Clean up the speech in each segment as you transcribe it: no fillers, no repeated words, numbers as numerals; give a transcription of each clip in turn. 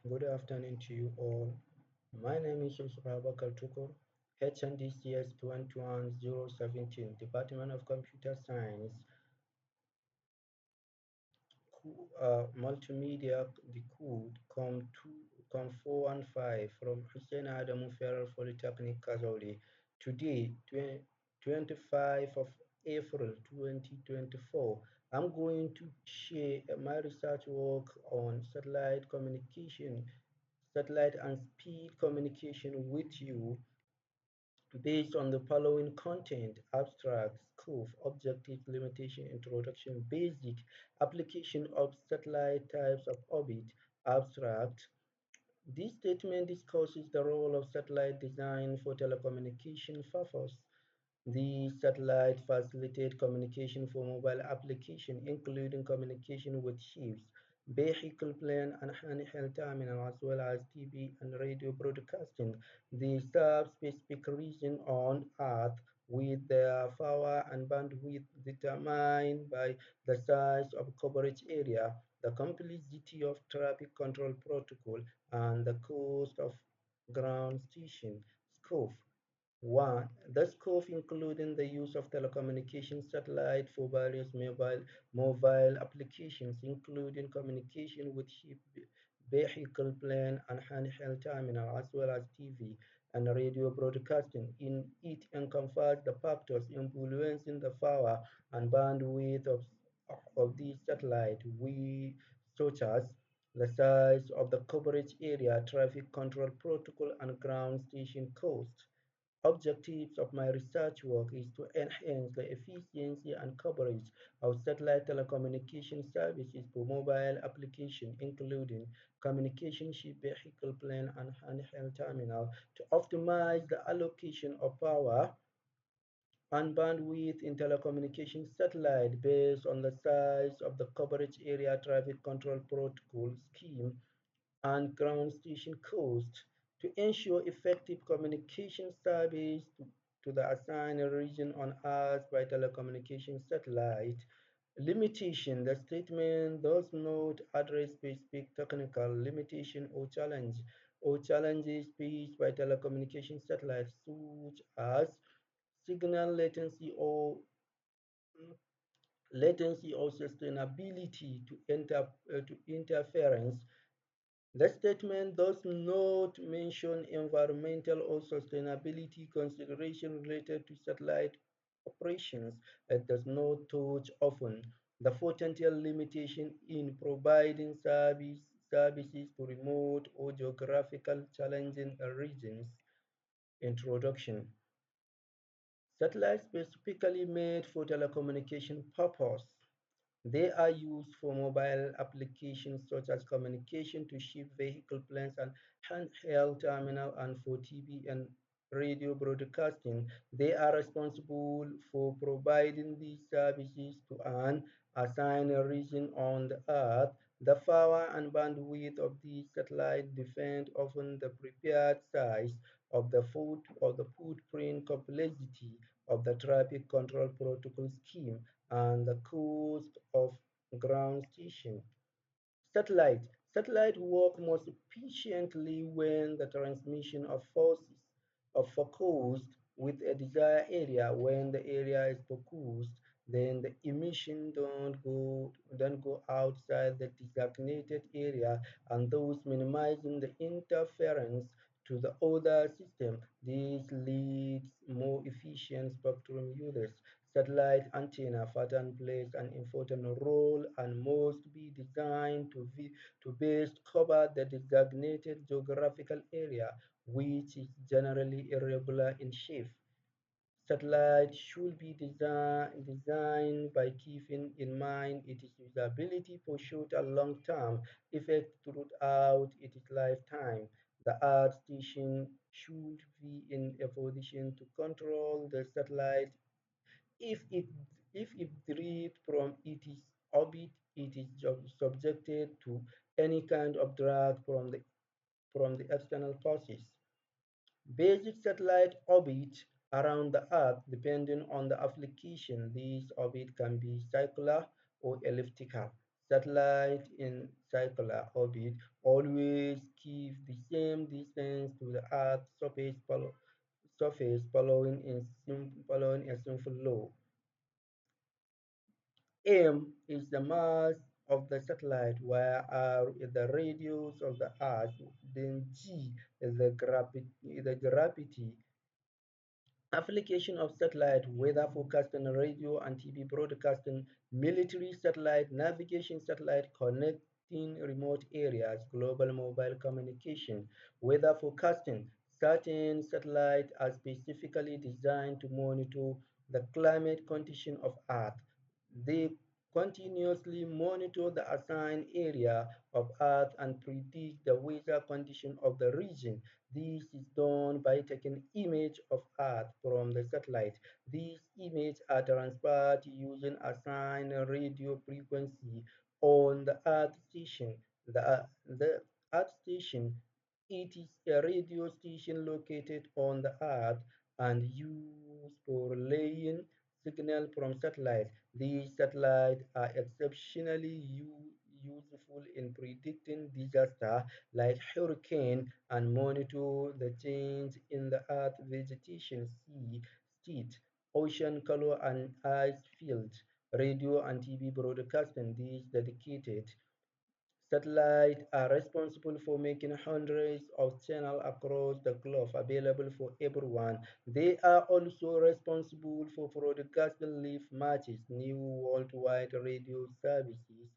Good afternoon to you all. My name is Yusuf Abubakar Tukur, HNDCS 211017, Department of Computer Science, Multimedia, the code COM 415 from Hussein Adamu Federal Polytechnic Kazaure. Today, 25 of April 2024, I'm going to share my research work on satellite and speed communication with you based on the following content: abstract, scope, objective, limitation, introduction, basic, application of satellite types of orbit, abstract. This statement discusses the role of satellite design for telecommunication purpose. The satellite facilitate communication for mobile application, including communication with ships, vehicle plane, and handheld terminal, as well as TV and radio broadcasting. They serve specific region on Earth with their power and bandwidth determined by the size of coverage area, the complexity of traffic control protocol, and the cost of ground station scope. One, the scope including the use of telecommunication satellite for various mobile applications, including communication with ship, vehicle plane, and handheld terminal, as well as TV and radio broadcasting. In it encompasses the factors influencing the power and bandwidth of the satellite, such as the size of the coverage area, traffic control protocol, and ground station cost. Objectives of my research work is to enhance the efficiency and coverage of satellite telecommunication services for mobile application, including communication ship, vehicle plane, and handheld terminal, to optimize the allocation of power and bandwidth in telecommunication satellite based on the size of the coverage area, traffic control protocol scheme, and ground station cost to ensure effective communication service to the assigned region on Earth by telecommunication satellite. Limitation: the statement does not address specific technical limitation or challenges faced by telecommunication satellites, such as signal latency or sustainability to interference. The statement does not mention environmental or sustainability considerations related to satellite operations. It does not touch often the potential limitation in providing services to remote or geographical challenging regions. Introduction: satellites specifically made for telecommunication purpose. They are used for mobile applications such as communication to ship, vehicle planes, and handheld terminal, and for TV and radio broadcasting. They are responsible for providing these services to an assigned region on the Earth. The power and bandwidth of these satellites depend on the prepared size of the footprint, complexity of the traffic control protocol scheme, and the cost of ground station. Satellite. Satellite work most efficiently when the transmission of forces are focused with a desired area. When the area is focused, then the emission don't go outside the designated area, and thus minimizing the interference to the other system. This leads more efficient spectrum users. Satellite antenna pattern plays an important role and must be designed to best cover the designated geographical area, which is generally irregular in shape. Satellite should be designed by keeping in mind its usability for short and long-term effects throughout its lifetime. The Earth station should be in a position to control the satellite. If it if it drifts from its orbit, it is subjected to any kind of drag from the external forces. Basic satellite orbit around the Earth, depending on the application. This orbit can be circular or elliptical. Satellite in circular orbit always keep the same distance to the Earth's surface following a simple law. M is the mass of the satellite, where R is the radius of the Earth, then G is the gravity. Application of satellite weather forecasting, radio and TV broadcasting, military satellite, navigation satellite connecting remote areas, global mobile communication, weather forecasting. Certain satellites are specifically designed to monitor the climate condition of Earth. They continuously monitor the assigned area of Earth and predict the weather condition of the region. This is done by taking image of Earth from the satellite. These images are transferred using assigned radio frequency on the Earth station. The Earth station, it is a radio station located on the Earth and used for relaying signal from satellite. These satellites are exceptionally useful in predicting disaster like hurricane and monitor the change in the earth vegetation, sea, state, ocean color and ice field. Radio and TV broadcasting. These dedicated satellites are responsible for making hundreds of channels across the globe available for everyone. They are also responsible for broadcasting live matches, new worldwide radio services.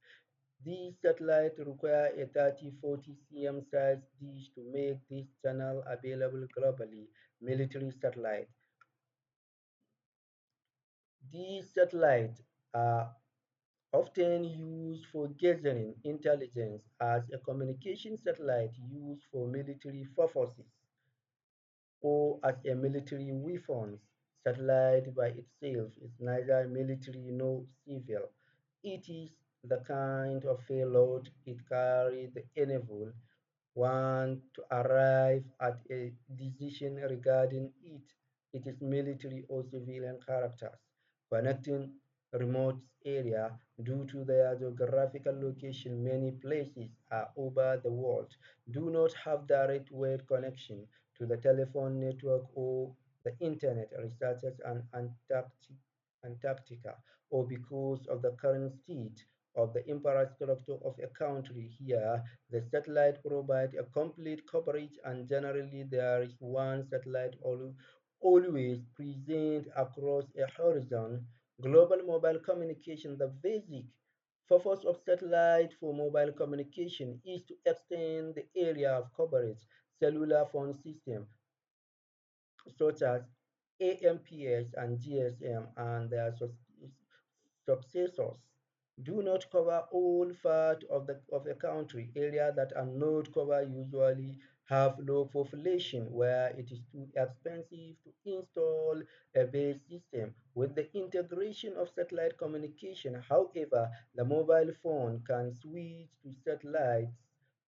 These satellites require a 30-40 cm size dish to make this channel available globally. Military satellite. These satellites are often used for gathering intelligence as a communication satellite used for military purposes or as a military weapons. Satellite by itself is neither military nor civil. It is the kind of payload it carries that enable one to arrive at a decision regarding it. It is military or civilian characters. Connecting remote area due to their geographical location, many places are over the world do not have direct wire connection to the telephone network or the internet. Researchers in Antarctica, or because of the current state of the infrastructure of a country here, the satellite provides a complete coverage and generally there is one satellite always present across a horizon. Global mobile communication, the basic purpose of satellite for mobile communication is to extend the area of coverage. Cellular phone system such as AMPS and GSM and their successors do not cover all parts of the country. Areas that are not covered usually have low population where it is too expensive to install a base system. With the integration of satellite communication, however, the mobile phone can switch to satellites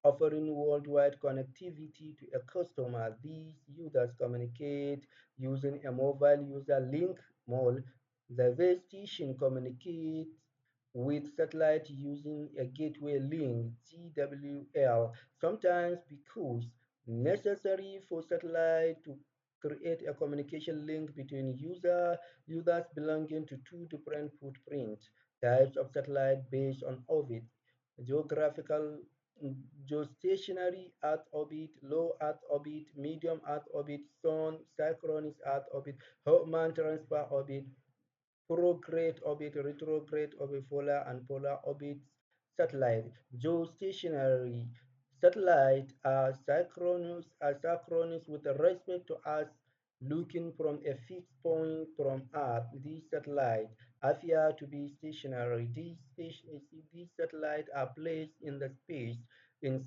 offering worldwide connectivity to a customer. These users communicate using a mobile user link model. The base station communicates with satellite using a gateway link GWL, sometimes because necessary for satellite to create a communication link between users belonging to two different footprint types of satellite based on orbit, geographical, geostationary Earth orbit, low Earth orbit, medium Earth orbit, sun synchronous Earth orbit, Hoffman transfer orbit, prograde orbit, retrograde orbit, polar and polar orbits. Satellite. Geostationary satellites are synchronous with respect to us looking from a fixed point from Earth. These satellites appear to be stationary. These satellites are placed in the space in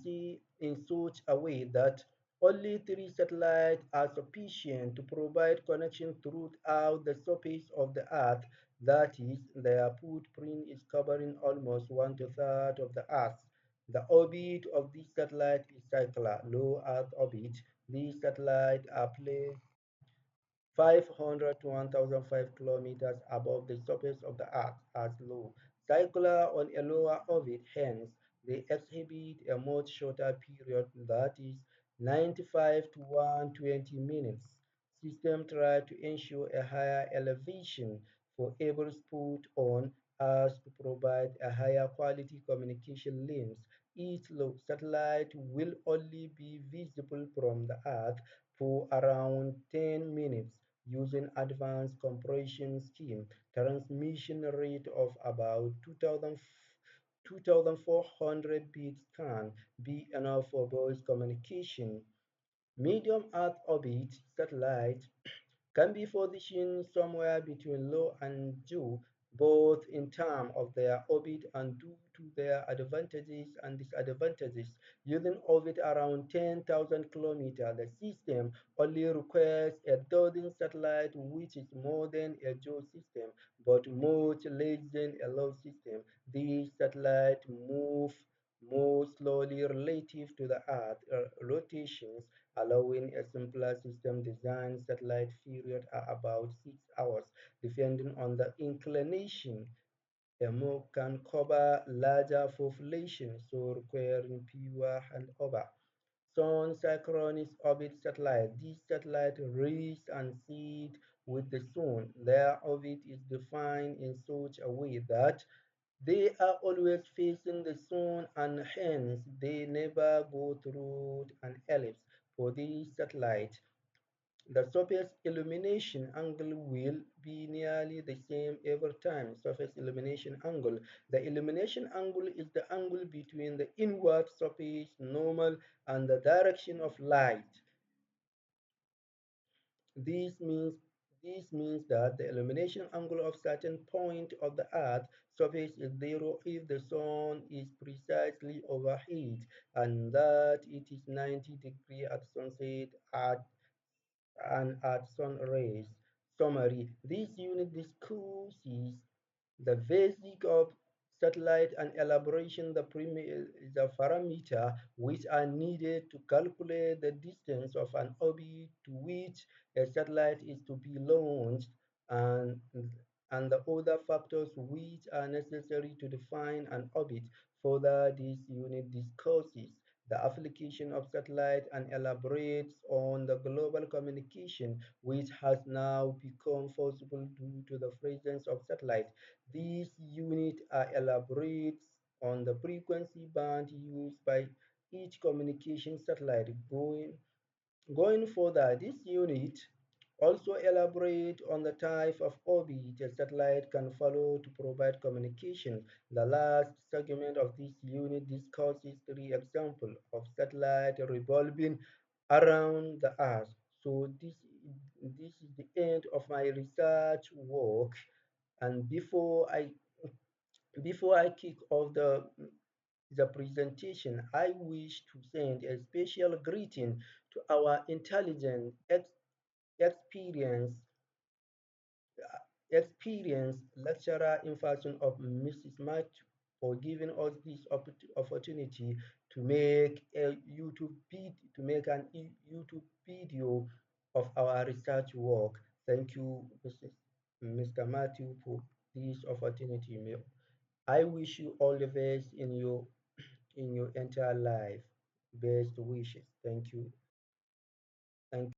such a way that only three satellites are sufficient to provide connection throughout the surface of the Earth. That is, their footprint is covering almost one-third of the Earth. The orbit of this satellite is circular, low Earth orbit. These satellites are placed 500 to 1,005 kilometers above the surface of the Earth as low circular on a lower orbit. Hence, they exhibit a much shorter period, that is 95 to 120 minutes. System try to ensure a higher elevation for able put on as to provide a higher quality communication links. Each low satellite will only be visible from the Earth for around 10 minutes using advanced compression scheme. Transmission rate of about 2,400 bits can be enough for voice communication. Medium Earth orbit satellite can be positioned somewhere between low and due, both in terms of their orbit and due to their advantages and disadvantages. Using orbit around 10,000 kilometers, the system only requires a dozen satellites, which is more than a geo system, but much less than a low system. These satellites move more slowly relative to the Earth rotations, allowing a simpler system design. Satellite period are about 6 hours, depending on the inclination. A move can cover larger populations, so requiring fewer handover. Sun synchronous orbit satellite. These satellites race and sit with the sun. Their orbit is defined in such a way that they are always facing the sun and hence they never go through an ellipse. For these satellites, the surface illumination angle will be nearly the same every time. Surface illumination angle. The illumination angle is the angle between the inward surface normal and the direction of light. This means this means that the illumination angle of certain point of the Earth surface is zero if the sun is precisely overhead and that it is 90 degrees at sunset and at sun rays. Summary. This unit discusses the basic of satellite and elaboration the parameter which are needed to calculate the distance of an orbit to which a satellite is to be launched and and the other factors which are necessary to define an orbit. Further, this unit discusses the application of satellite and elaborates on the global communication which has now become possible due to the presence of satellite. These units are elaborates on the frequency band used by each communication satellite. Going further, this unit also elaborate on the type of orbit a satellite can follow to provide communication. The last segment of this unit discusses three examples of satellite revolving around the Earth. So this is the end of my research work. And before I kick off the presentation, I wish to send a special greeting to our intelligent, experienced, experienced lecturer in person of Mrs. Matthew for giving us this opportunity to make a to make an YouTube video of our research work. Thank you, Mr. Matthew, for this opportunity. I wish you all the best in your entire life. Best wishes. Thank you. Thank